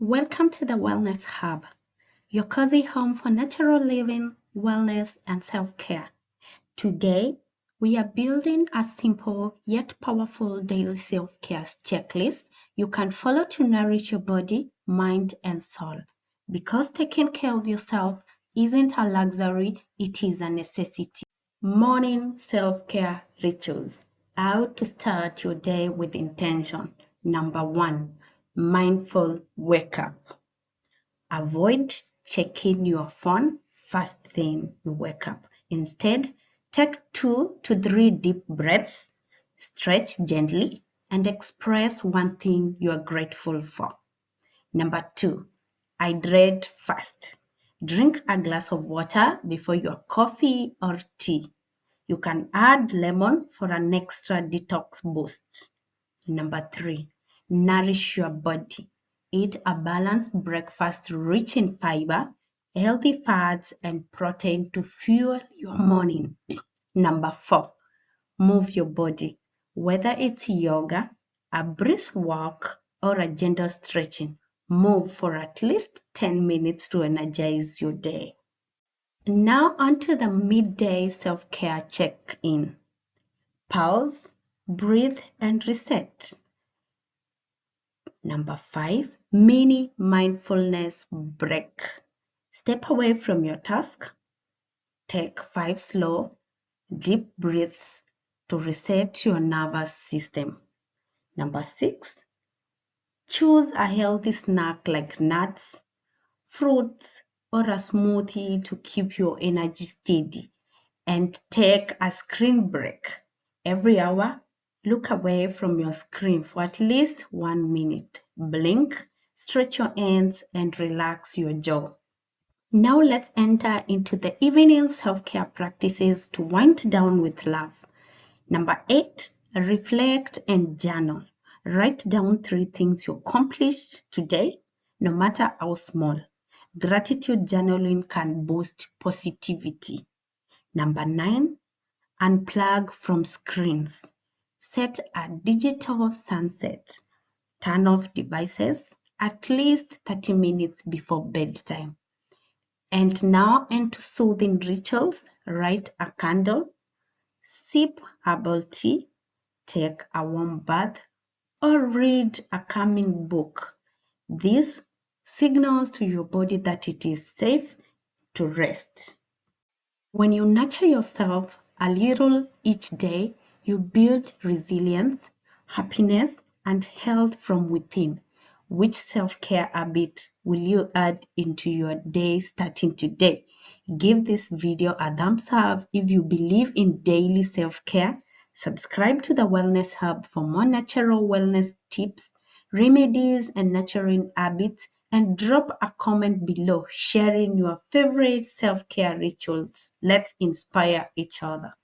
Welcome to the Wellness Hub, your cozy home for natural living, wellness, and self-care. Today, we are building a simple yet powerful daily self-care checklist you can follow to nourish your body, mind, and soul. Because taking care of yourself isn't a luxury, it is a necessity. Morning self-care rituals. How to start your day with intention. Number 1, mindful wake up. Avoid checking your phone first thing you wake up. Instead, take 2 to 3 deep breaths, stretch gently, and express one thing you are grateful for. Number 2, hydrate first. Drink a glass of water before your coffee or tea. You can add lemon for an extra detox boost. Number 3, nourish your body. Eat a balanced breakfast rich in fiber, healthy fats, and protein to fuel your morning. Number 4, move your body. Whether it's yoga, a brisk walk, or a gentle stretching, move for at least 10 minutes to energize your day. Now, onto the midday self care check in. Pause, breathe, and reset. Number 5, mini mindfulness break. Step away from your task. Take 5 slow, deep breaths to reset your nervous system. Number 6, choose a healthy snack like nuts, fruits, or a smoothie to keep your energy steady. And take a screen break. Every hour, look away from your screen for at least 1 minute. Blink, stretch your hands, and relax your jaw. Now let's enter into the evening self-care practices to wind down with love. Number 8, reflect and journal. Write down 3 things you accomplished today, no matter how small. Gratitude journaling can boost positivity. Number 9, unplug from screens. Set a digital sunset. Turn off devices at least 30 minutes before bedtime. And now into soothing rituals. Light a candle, sip herbal tea, take a warm bath, or read a calming book. This signals to your body that it is safe to rest. When you nurture yourself a little each day, you build resilience, happiness, and health from within. Which self-care habit will you add into your day starting today? Give this video a thumbs up if you believe in daily self-care. Subscribe to the Wellness Hub for more natural wellness tips, remedies, and nurturing habits, and drop a comment below sharing your favorite self-care rituals. Let's inspire each other.